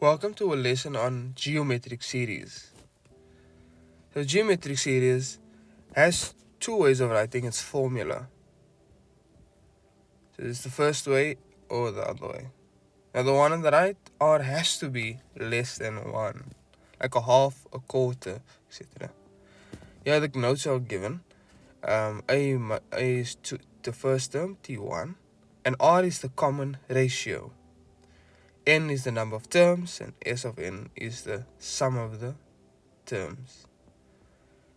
Welcome to a lesson on geometric series. So geometric series has two ways of writing its formula. So it's the first way or the other way. Now the one on the right, r has to be less than 1, like a half, a quarter, etc. Here the notes are given. A is the first term, t1, and r is the common ratio. N is the number of terms, and S of n is the sum of the terms.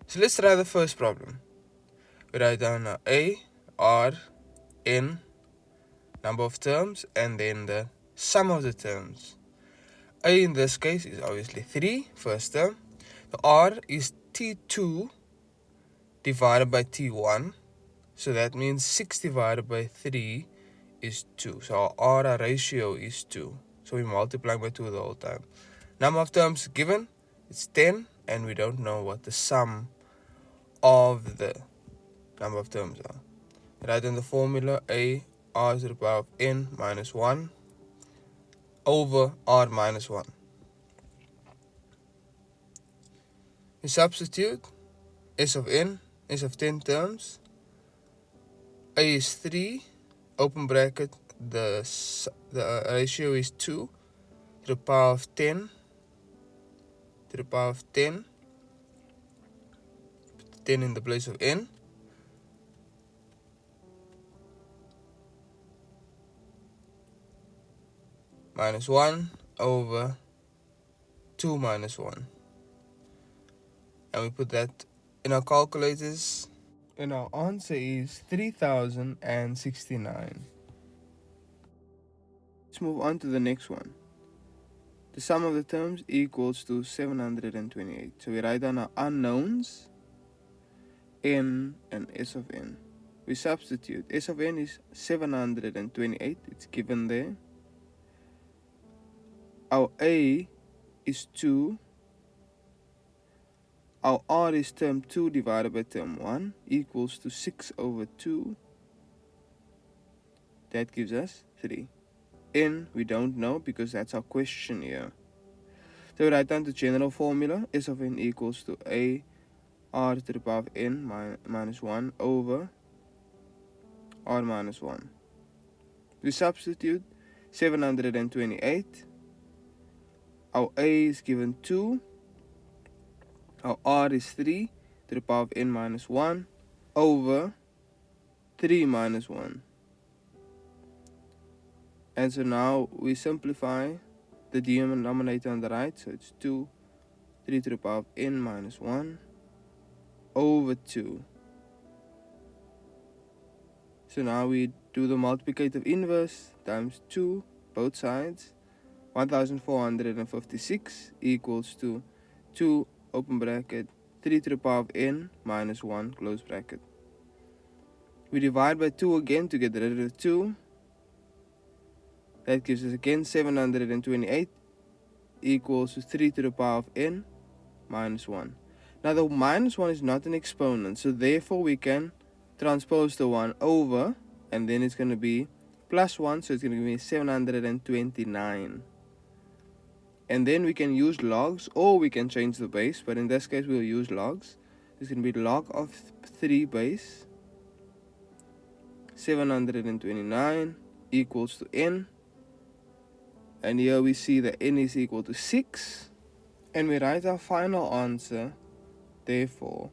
So let's try the first problem. We write down A, R, N, number of terms, and then the sum of the terms. A in this case is obviously 3, first term. The R is T2 divided by T1. So that means 6 divided by 3 is 2. So our ratio is 2. So we multiply by 2 the whole time. Number of terms given, it's 10, and we don't know what the sum of the number of terms are. Write in the formula A r to the power of n minus 1 over r minus 1. We substitute S of n is of 10 terms. A is 3, open bracket, the ratio is 2 to the power of 10 to the power of 10. Put 10 in the place of n. Minus 1 over 2 minus 1. And we put that in our calculators. And our answer is 3069. Let's move on to the next one. The sum of the terms equals to 728. So we write down our unknowns, n and s of n. We substitute. S of n is 728. It's given there. Our a is 2. Our r is term 2 divided by term 1 equals to 6 over 2. That gives us 3. N we don't know because that's our question here. So we write down the general formula. S of n equals to a r to the power of n minus 1 over r minus 1. We substitute 728. Our a is given 2. Our r is 3 to the power of n minus 1 over 3 minus 1. And so now we simplify the denominator on the right. So it's 3 to the power of n minus 1 over 2. So now we do the multiplicative inverse times 2, both sides. 1456 equals to 2, open bracket, 3 to the power of n minus 1, close bracket. We divide by 2 again to get rid of 2. That gives us again 728 equals to 3 to the power of n minus 1. Now the minus 1 is not an exponent, so therefore we can transpose the 1 over, and then it's going to be plus 1, so it's going to give me 729. And then we can use logs, or we can change the base, but in this case we'll use logs. It's going to be log of 3 base 729 equals to n. And here we see that n is equal to 6. And we write our final answer. Therefore,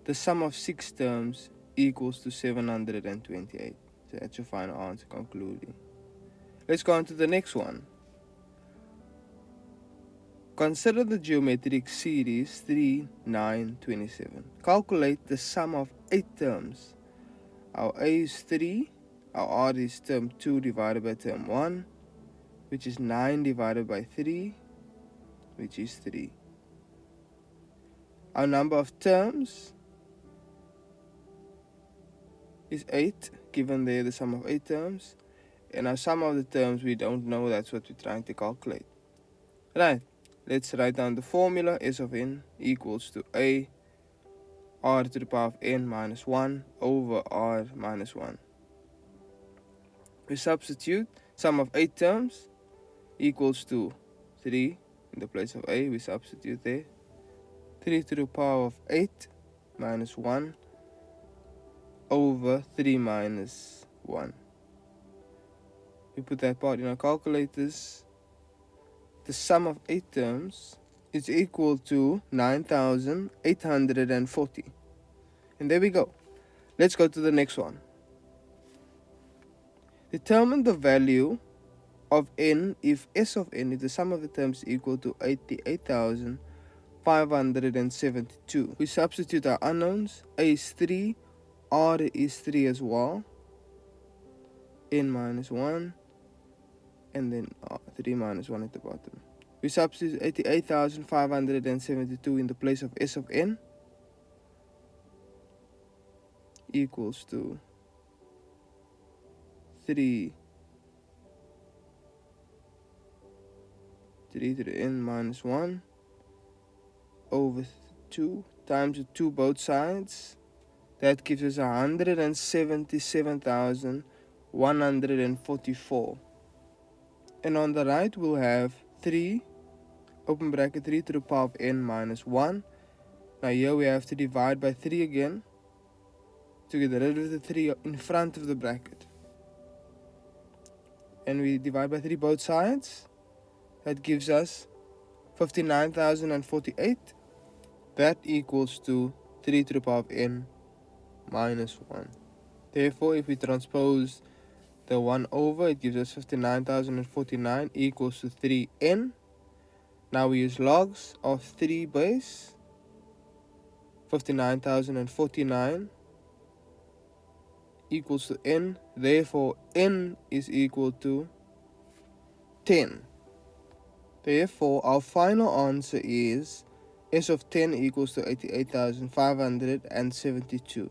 the sum of 6 terms equals to 728. So that's your final answer concluding. Let's go on to the next one. Consider the geometric series 3, 9, 27. Calculate the sum of 8 terms. Our a is 3. Our r is term 2 divided by term 1, which is 9 divided by 3, which is 3. Our number of terms is 8, given there the sum of 8 terms. And our sum of the terms we don't know, that's what we're trying to calculate. Right, let's write down the formula. S of n equals to a r to the power of n minus 1 over r minus 1. We substitute sum of 8 terms equals to 3 in the place of a, we substitute there. 3 to the power of 8 minus 1 over 3 minus 1. We put that part in our calculators. The sum of 8 terms is equal to 9,840. And there we go. Let's go to the next one. Determine the value of n if S of n, if the sum of the terms is equal to 88,572. We substitute our unknowns. A is 3, R is 3 as well, n minus 1, and then 3 minus 1 at the bottom. We substitute 88,572 in the place of S of n, equals to 3 to the n minus 1 over 2 times the 2 both sides. That gives us 177,144. And on the right we'll have 3, open bracket 3 to the power of n minus 1. Now here we have to divide by 3 again to get rid of the 3 in front of the bracket. And we divide by 3 both sides. That gives us 59,048. That equals to 3 to the power of n minus 1. Therefore, if we transpose the 1 over, it gives us 59,049 equals to 3n. Now we use logs of 3 base. 59,049 equals to n. Therefore, n is equal to 10. Therefore, our final answer is S of 10 equals to 88,572.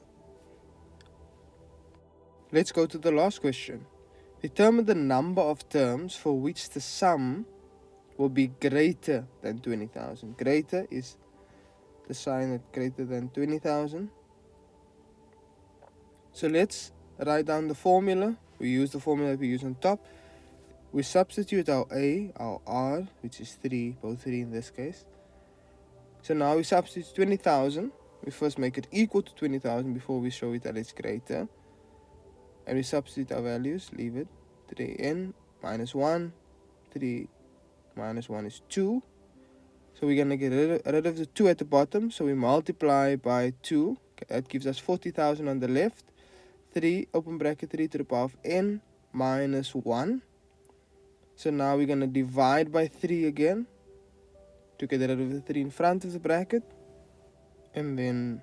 Let's go to the last question. Determine the number of terms for which the sum will be greater than 20,000. Greater is the sign at greater than 20,000. So let's write down the formula. We use the formula that we use on top. We substitute our A, our R, which is 3, both 3 in this case. So now we substitute 20,000. We first make it equal to 20,000 before we show it that it's greater. And we substitute our values, leave it. 3n minus 1. 3 minus 1 is 2. So we're going to get rid of the 2 at the bottom. So we multiply by 2. That gives us 40,000 on the left. 3, open bracket 3 to the power of n minus 1. So now we're going to divide by 3 again to get rid of the 3 in front of the bracket. And then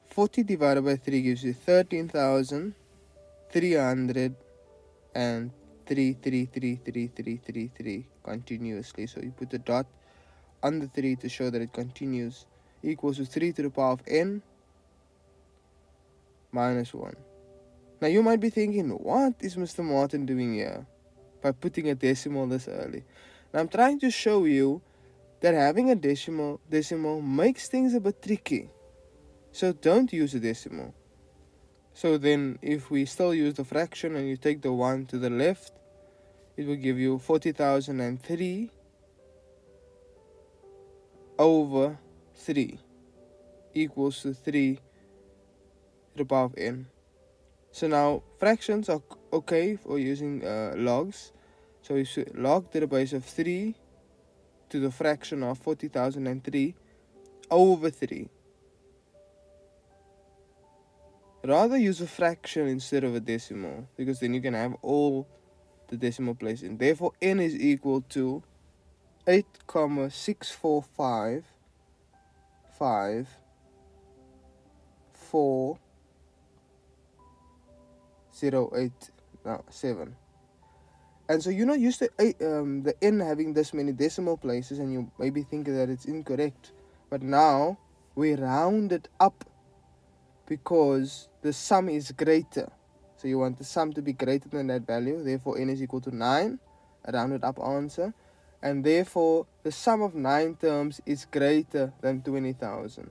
40 divided by 3 gives you 13,303 continuously. So you put the dot on the 3 to show that it continues, equals to 3 to the power of n minus 1. Now you might be thinking, what is Mr. Martin doing here by putting a decimal this early? Now I'm trying to show you that having a decimal makes things a bit tricky. So don't use a decimal. So then if we still use the fraction and you take the 1 to the left, it will give you 40,003 over 3 equals to 3 to the power of n. So now fractions are okay for using logs. So we should log to the base of 3 to the fraction of 40,003 over 3. Rather use a fraction instead of a decimal, because then you can have all the decimal places in. Therefore, n is equal to 8,645,5,4,0,8. And so you're not used to the n having this many decimal places, and you maybe think that it's incorrect. But now we round it up because the sum is greater. So you want the sum to be greater than that value. Therefore, n is equal to 9, a rounded up answer. And therefore, the sum of 9 terms is greater than 20,000.